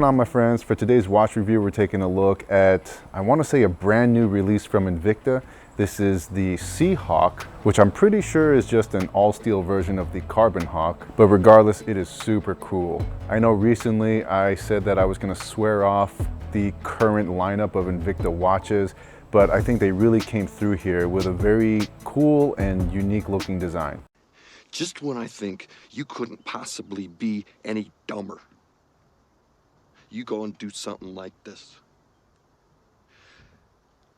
going on, my friends? For today's watch review, we're taking a look at, I want to say, a brand new release from Invicta. This is the Seahawk, which I'm pretty sure is just an all-steel version of the Carbon Hawk, but regardless, it is super cool. I know recently I said that I was going to swear off the current lineup of Invicta watches, but I think they really came through here with a very cool and unique looking design. Just when I think you couldn't possibly be any dumber, you go and do something like this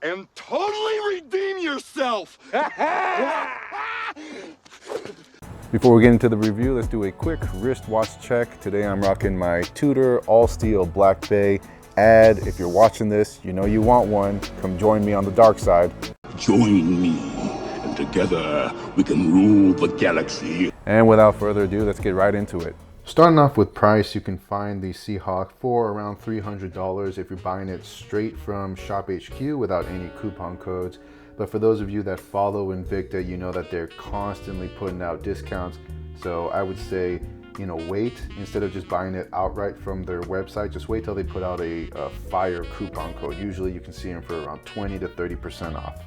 and totally redeem yourself. Before we get into the review, let's do a quick wristwatch check. Today I'm rocking my Tudor all steel Black Bay. Ad, if you're watching this, you know you want one. Come join me on the dark side. Join me, and together we can rule the galaxy. And without further ado, let's get right into it. Starting off with price, you can find the Seahawk for around $300 if you're buying it straight from Shop HQ without any coupon codes. But for those of you that follow Invicta, you know that they're constantly putting out discounts. So I would say, wait, instead of just buying it outright from their website, just wait till they put out a fire coupon code. Usually you can see them for around 20 to 30% off.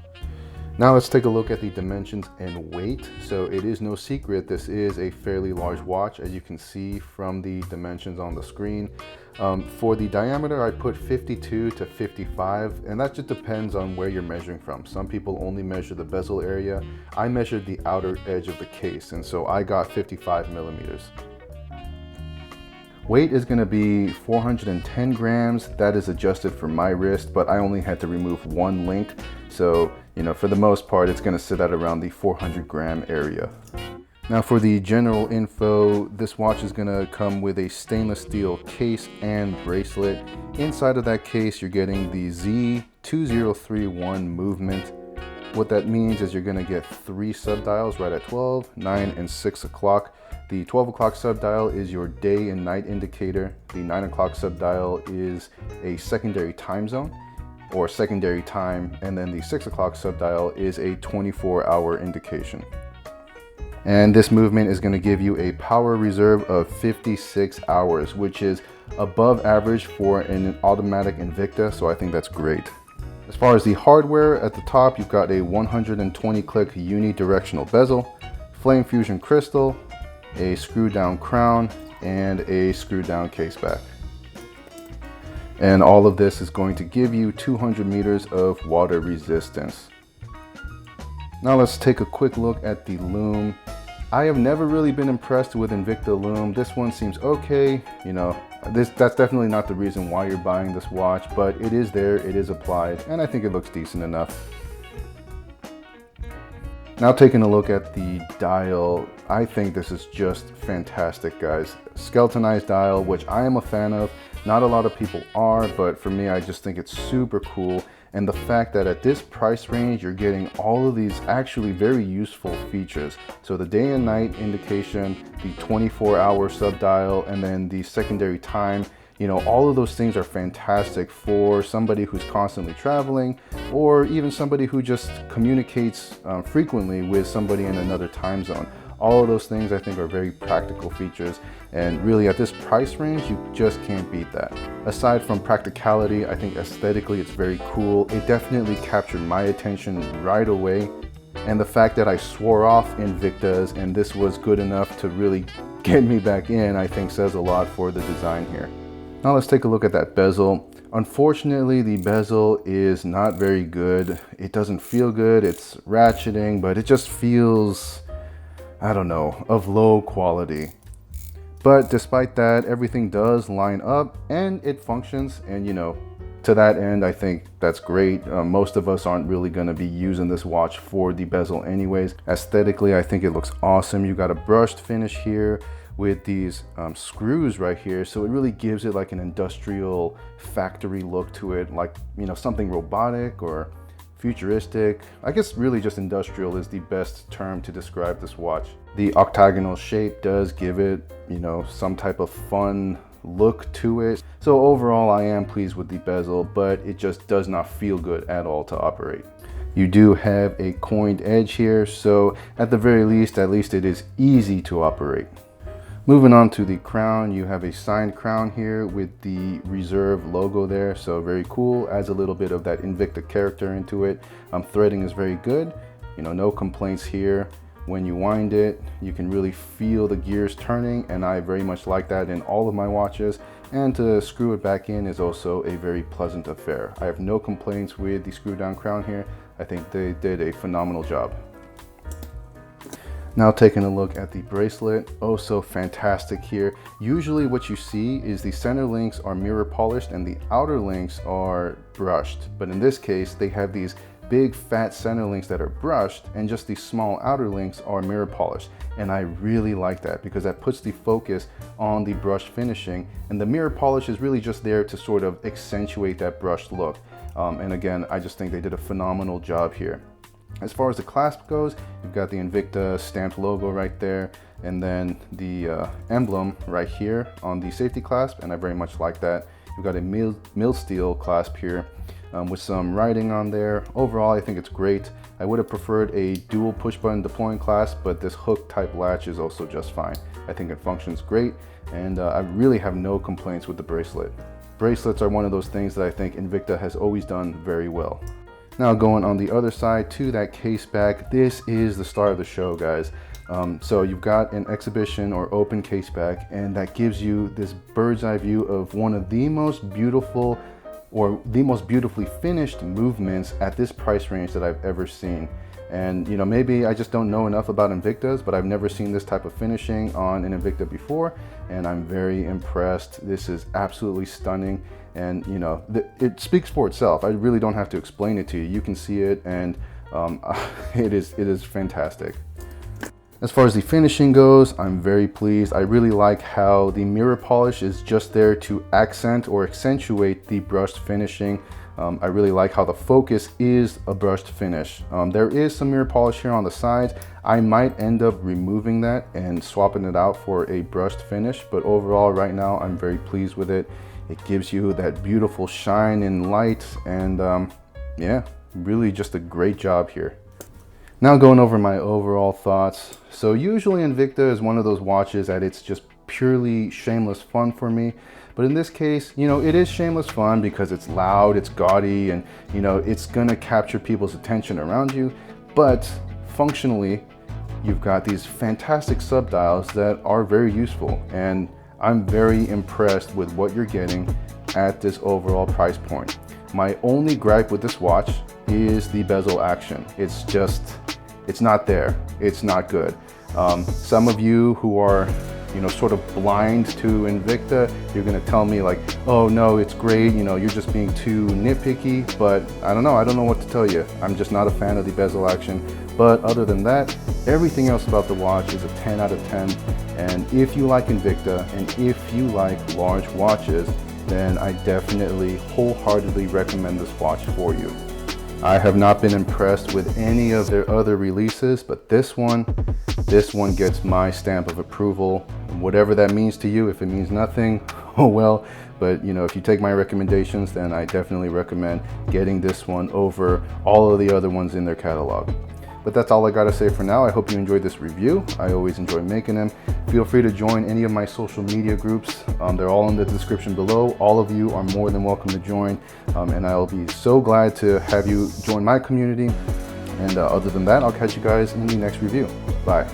Now let's take a look at the dimensions and weight. So it is no secret, this is a fairly large watch, as you can see from the dimensions on the screen. For the diameter, I put 52 to 55, and that just depends on where you're measuring from. Some people only measure the bezel area. I measured the outer edge of the case, and so I got 55 millimeters. Weight is going to be 410 grams. That is adjusted for my wrist, but I only had to remove one link. So, for the most part, it's going to sit at around the 400 gram area. Now for the general info, this watch is going to come with a stainless steel case and bracelet. Inside of that case, you're getting the Z2031 movement. What that means is you're going to get 3 subdials right at 12, 9, and 6 o'clock. The 12 o'clock subdial is your day and night indicator. The 9 o'clock subdial is a secondary time zone or secondary time. And then the 6 o'clock subdial is a 24-hour indication. And this movement is going to give you a power reserve of 56 hours, which is above average for an automatic Invicta. So I think that's great. As far as the hardware, at the top, you've got a 120 click unidirectional bezel, flame fusion crystal, a screw down crown, and a screw down caseback. And all of this is going to give you 200 meters of water resistance. Now let's take a quick look at the lume. I have never really been impressed with Invicta lume. This one seems okay. That's definitely not the reason why you're buying this watch, but it is there, it is applied, and I think it looks decent enough. Now taking a look at the dial, I think this is just fantastic, guys. Skeletonized dial, which I am a fan of. Not a lot of people are, but for me, I just think it's super cool. And the fact that at this price range, you're getting all of these actually very useful features. So the day and night indication, the 24-hour subdial, and then the secondary time. All of those things are fantastic for somebody who's constantly traveling, or even somebody who just communicates frequently with somebody in another time zone. All of those things I think are very practical features, and really at this price range, you just can't beat that. Aside from practicality, I think aesthetically it's very cool. It definitely captured my attention right away. And the fact that I swore off Invictas and this was good enough to really get me back in, I think says a lot for the design here. Now let's take a look at that bezel. Unfortunately, the bezel is not very good. It doesn't feel good. It's ratcheting, but it just feels, I don't know, of low quality. But despite that, everything does line up and it functions. And to that end, I think that's great. Most of us aren't really going to be using this watch for the bezel anyways. Aesthetically, I think it looks awesome. You got a brushed finish here with these screws right here, so it really gives it like an industrial factory look to it, like something robotic or futuristic. I guess really just industrial is the best term to describe this watch. The octagonal shape does give it some type of fun look to it. So overall, I am pleased with the bezel, but it just does not feel good at all to operate. You do have a coined edge here, so at the very least, it is easy to operate. Moving on to the crown, you have a signed crown here with the Reserve logo there, so very cool, adds a little bit of that Invicta character into it. Threading is very good, you know, no complaints here. When you wind it, you can really feel the gears turning, and I very much like that in all of my watches. And to screw it back in is also a very pleasant affair. I have no complaints with the screw down crown here. I think they did a phenomenal job. Now taking a look at the bracelet, oh so fantastic here. Usually what you see is the center links are mirror polished and the outer links are brushed. But in this case, they have these big fat center links that are brushed and just these small outer links are mirror polished. And I really like that because that puts the focus on the brushed finishing, and the mirror polish is really just there to sort of accentuate that brushed look. And again, I just think they did a phenomenal job here. As far as the clasp goes, you've got the Invicta stamped logo right there, and then the emblem right here on the safety clasp, and I very much like that. You've got a mill steel clasp here with some writing on there. Overall, I think it's great. I would have preferred a dual push button deploying clasp, but this hook type latch is also just fine. I think it functions great, and I really have no complaints with the bracelet. Bracelets are one of those things that I think Invicta has always done very well. Now going on the other side to that case back, this is the star of the show, guys. So you've got an exhibition or open case back, and that gives you this bird's eye view of one of the most beautiful or the most beautifully finished movements at this price range that I've ever seen. And you know, maybe I just don't know enough about Invictas, but I've never seen this type of finishing on an Invicta before, and I'm very impressed. This is absolutely stunning, and you know, it speaks for itself. I really don't have to explain it to you. You can see it, and it is fantastic. As far as the finishing goes, I'm very pleased. I really like how the mirror polish is just there to accent or accentuate the brushed finishing. I really like how the focus is a brushed finish. There is some mirror polish here on the sides. I might end up removing that and swapping it out for a brushed finish, but overall right now I'm very pleased with it. It gives you that beautiful shine and light, and yeah, really just a great job here. Now going over my overall thoughts. So usually Invicta is one of those watches that it's just purely shameless fun for me. But in this case, you know, it is shameless fun because it's loud, it's gaudy, and you know, it's gonna capture people's attention around you. But functionally, you've got these fantastic subdials that are very useful. And I'm very impressed with what you're getting at this overall price point. My only gripe with this watch is the bezel action. It's not there. It's not good. Some of you who are, you know, sort of blind to Invicta, you're gonna tell me like, oh no, it's great, you know, you're just being too nitpicky, but I don't know what to tell you. I'm just not a fan of the bezel action. But other than that, everything else about the watch is a 10 out of 10. And if you like Invicta, and if you like large watches, then I definitely wholeheartedly recommend this watch for you. I have not been impressed with any of their other releases, but this one gets my stamp of approval. Whatever that means to you, if it means nothing, oh well. But you know, if you take my recommendations, then I definitely recommend getting this one over all of the other ones in their catalog. But that's all I gotta say for now. I hope you enjoyed this review. I always enjoy making them. Feel free to join any of my social media groups. They're all in the description below. All of you are more than welcome to join. And I'll be so glad to have you join my community. And other than that, I'll catch you guys in the next review. Bye.